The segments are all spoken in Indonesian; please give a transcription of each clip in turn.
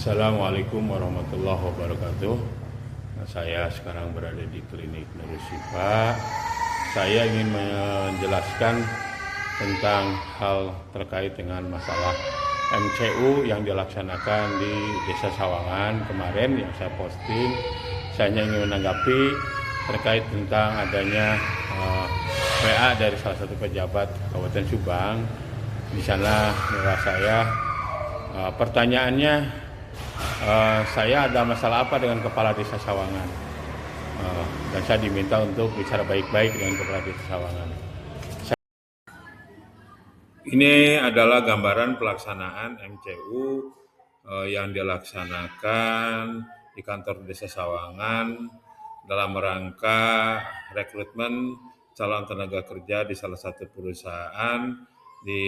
Assalamualaikum warahmatullahi wabarakatuh. Saya sekarang berada di klinik Nursipa. Saya ingin menjelaskan tentang hal terkait dengan masalah MCU yang dilaksanakan di Desa Sawangan kemarin yang saya posting. Saya ingin menanggapi terkait tentang adanya WA dari salah satu pejabat Kabupaten Subang. Di sana menurut saya pertanyaannya, saya ada masalah apa dengan Kepala Desa Sawangan, dan saya diminta untuk bicara baik-baik dengan Kepala Desa Sawangan. Ini adalah gambaran pelaksanaan MCU yang dilaksanakan di kantor Desa Sawangan dalam rangka rekrutmen calon tenaga kerja di salah satu perusahaan di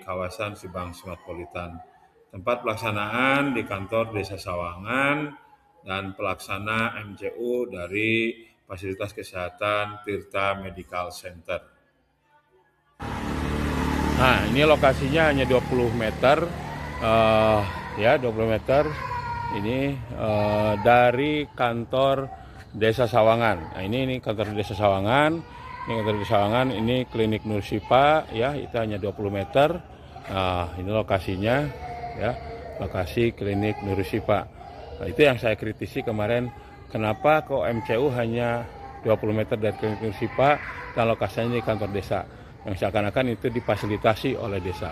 kawasan Subang Metropolitan. Tempat pelaksanaan di kantor Desa Sawangan dan pelaksana MCU dari Fasilitas Kesehatan Tirta Medical Center. Nah, ini lokasinya hanya 20 meter, 20 meter ini dari kantor Desa Sawangan. Nah, ini kantor Desa Sawangan, ini klinik Nursipa, ya, itu hanya 20 meter. Nah, ini lokasinya, ya, lokasi klinik Nursipa. Nah, itu yang saya kritisi kemarin, kenapa kok MCU hanya 20 meter dari klinik Nursipa dan lokasinya di kantor desa, yang seakan-akan itu difasilitasi oleh desa.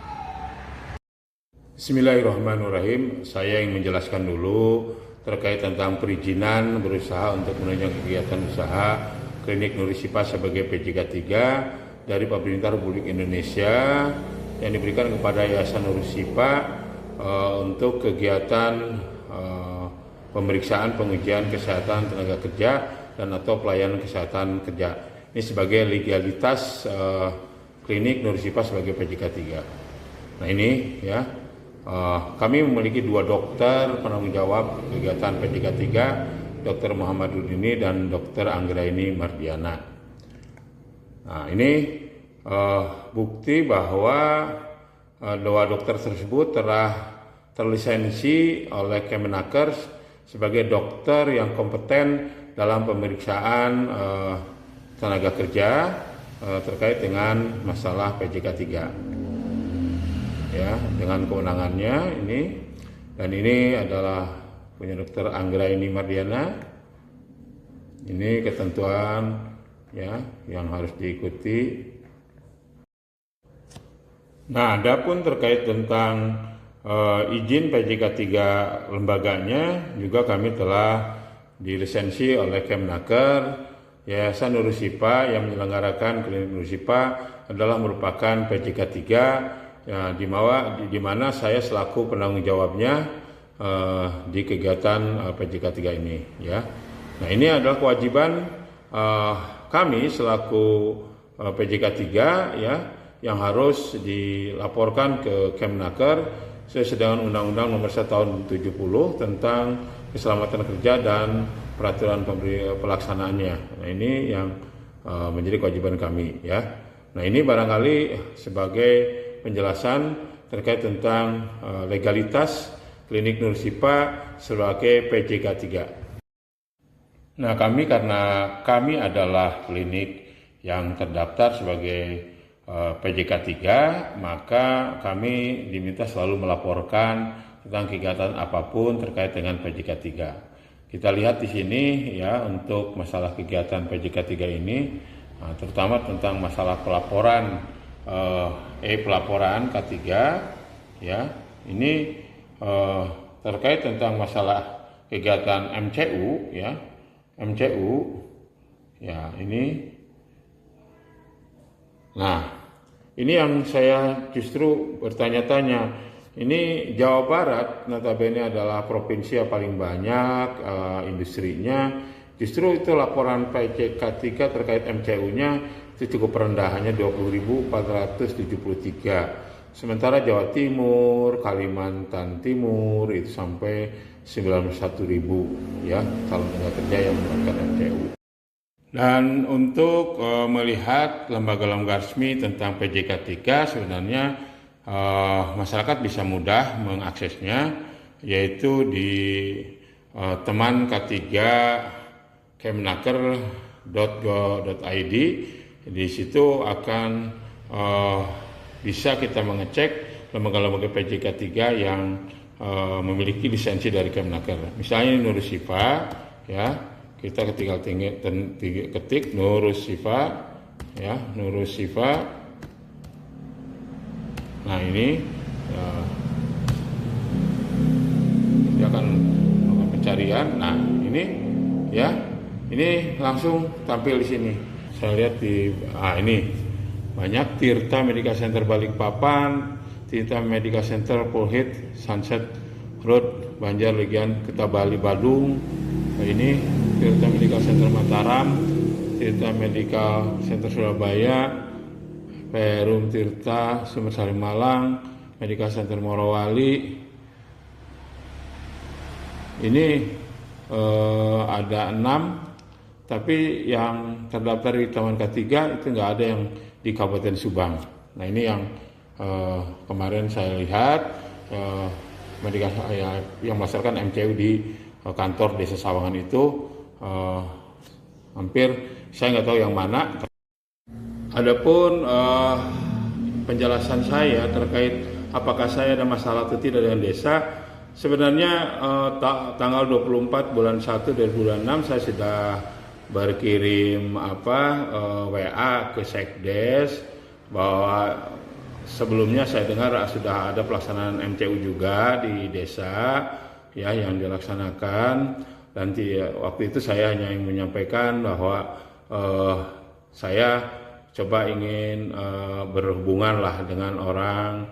Bismillahirrahmanirrahim. Saya ingin menjelaskan dulu terkait tentang perizinan berusaha untuk menunjang kegiatan usaha klinik Nursipa sebagai PJK 3 dari pemerintah Republik Indonesia yang diberikan kepada Yayasan Nursipa untuk kegiatan pemeriksaan pengujian kesehatan tenaga kerja dan atau pelayanan kesehatan kerja. Ini sebagai legalitas klinik Nursipa sebagai PJK 3. Nah, ini ya, kami memiliki 2 dokter penanggung jawab kegiatan PJK 3, Dr. Muhammad Rudini dan Dr. Anggraini Mardiana. Nah, ini bukti bahwa 2 dokter tersebut telah terlisensi oleh Kemenaker sebagai dokter yang kompeten dalam pemeriksaan tenaga kerja terkait dengan masalah PJK 3. Ya, dengan kewenangannya ini, dan ini adalah punya Dr. Anggraini Mardiana. Ini ketentuan, ya, yang harus diikuti. Nah, adapun terkait tentang izin PJK 3 lembaganya juga kami telah dilisensi oleh Kemenaker. Yayasan Nursipa yang menyelenggarakan klinik Nursipa adalah merupakan PJK 3, ya, di mana saya selaku penanggung jawabnya di kegiatan PJK 3 ini, ya. Nah, ini adalah kewajiban kami selaku PJK 3, ya, yang harus dilaporkan ke Kemenaker sesuai dengan Undang-Undang Nomor 1 Tahun 70 tentang keselamatan kerja dan peraturan pelaksanaannya. Nah, ini yang menjadi kewajiban kami, ya. Nah, ini barangkali sebagai penjelasan terkait tentang legalitas klinik Nursipa sebagai PJK 3. Nah, karena kami adalah klinik yang terdaftar sebagai PJK 3, maka kami diminta selalu melaporkan tentang kegiatan apapun terkait dengan PJK 3. Kita lihat di sini, ya, untuk masalah kegiatan PJK 3 ini, terutama tentang masalah pelaporan pelaporan K3, ya. Ini terkait tentang masalah kegiatan MCU, ya. Ini. Nah, ini yang saya justru bertanya-tanya. Ini Jawa Barat notabene adalah provinsi yang paling banyak industrinya. Justru itu laporan PJK 3 terkait MCU-nya itu cukup rendah, hanya 20.473. Sementara Jawa Timur, Kalimantan Timur itu sampai 91.000, ya, calon tenaga kerja yang melakukan MCU. Dan untuk melihat lembaga-lembaga resmi tentang PJK 3 sebenarnya masyarakat bisa mudah mengaksesnya yaitu di teman K3 kemnaker.go.id. Di situ akan bisa kita mengecek lembaga-lembaga PJK 3 yang memiliki lisensi dari Kemnaker. Misalnya Nurus Sifa, ya, kita ketik Nurus Sifa, ya, Nurus Sifa. Nah ini dia akan melakukan pencarian. Nah ini, ya, ini langsung tampil di sini. Saya lihat di ini banyak Tirta Medical Center Balikpapan, Tirta Medical Center Polhit Sunset Road Banjar Legian Ketabali Badung. Ini Tirta Medical Center Mataram, Tirta Medical Center Surabaya, Perum Tirta Sumbersari Malang, Medical Center Morowali. Ini ada 6, tapi yang terdaftar di Taman K3 itu nggak ada yang di Kabupaten Subang. Nah ini yang kemarin saya lihat yang melaksanakan MCU di kantor Desa Sawangan itu hampir, saya nggak tahu yang mana. Adapun penjelasan saya terkait apakah saya ada masalah atau tidak dengan desa, sebenarnya tanggal 24 bulan 1 2026 saya sudah berkirim WA ke Sekdes bahwa sebelumnya saya dengar sudah ada pelaksanaan MCU juga di desa, ya, yang dilaksanakan. Dan waktu itu saya hanya yang menyampaikan bahwa saya coba ingin berhubungan lah dengan orang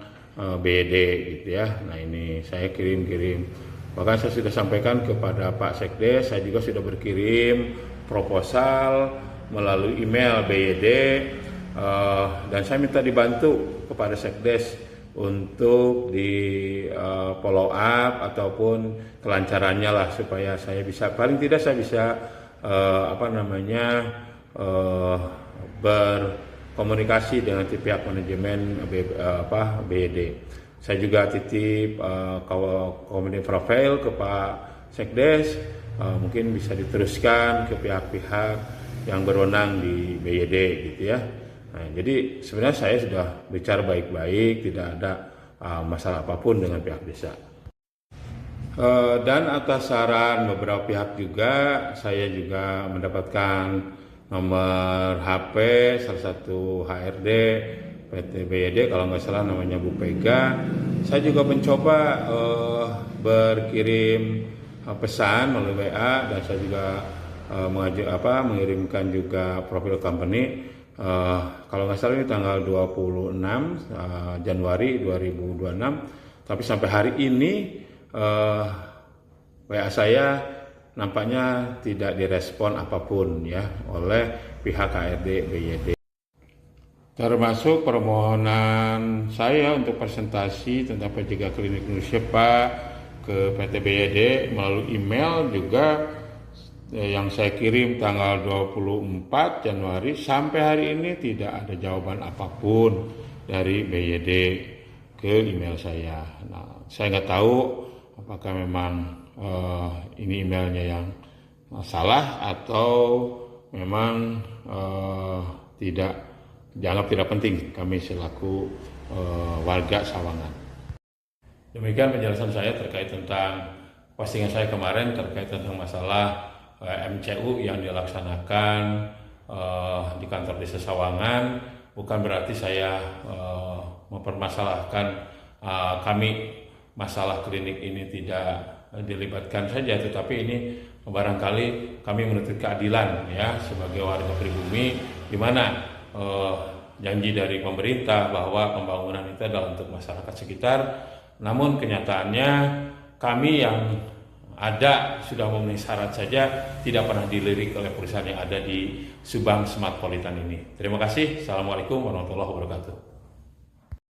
BED gitu, ya. Nah ini saya kirim. Bahkan saya sudah sampaikan kepada Pak Sekdes, saya juga sudah berkirim proposal melalui email BED, dan saya minta dibantu kepada Sekdes untuk di follow up ataupun kelancarannya lah, supaya saya bisa, paling tidak saya bisa berkomunikasi dengan pihak manajemen BED. Saya juga titip community profile ke Pak Sekdes, mungkin bisa diteruskan ke pihak-pihak yang berwenang di BED gitu, ya. Nah, jadi sebenarnya saya sudah bicara baik-baik, tidak ada masalah apapun dengan pihak desa. Dan atas saran beberapa pihak juga, saya juga mendapatkan nomor HP salah satu HRD PT BED, kalau nggak salah namanya Bu Pega. Saya juga mencoba berkirim pesan melalui WA, dan saya juga mengirimkan juga profil company. Kalau nggak salah ini tanggal 26 Januari 2026, tapi sampai hari ini WA saya nampaknya tidak direspon apapun, ya, oleh pihak HRD BYD. Termasuk permohonan saya untuk presentasi tentang PJK Klinik Indonesia ke PT BYD melalui email juga, yang saya kirim tanggal 24 Januari, sampai hari ini tidak ada jawaban apapun dari BYD ke email saya. Nah, saya nggak tahu apakah memang ini emailnya yang salah atau memang dianggap tidak penting kami selaku warga Sawangan. Demikian penjelasan saya terkait tentang postingan saya kemarin terkait tentang masalah MCU yang dilaksanakan di kantor Desa Sawangan. Bukan berarti saya mempermasalahkan kami masalah klinik ini tidak dilibatkan saja, tetapi ini barangkali kami menuntut keadilan, ya, sebagai warga pribumi, di mana janji dari pemerintah bahwa pembangunan itu adalah untuk masyarakat sekitar, namun kenyataannya kami yang ada sudah memenuhi syarat saja tidak pernah dilirik oleh perusahaan yang ada di Subang Smart Politan ini. Terima kasih. Assalamualaikum warahmatullahi wabarakatuh.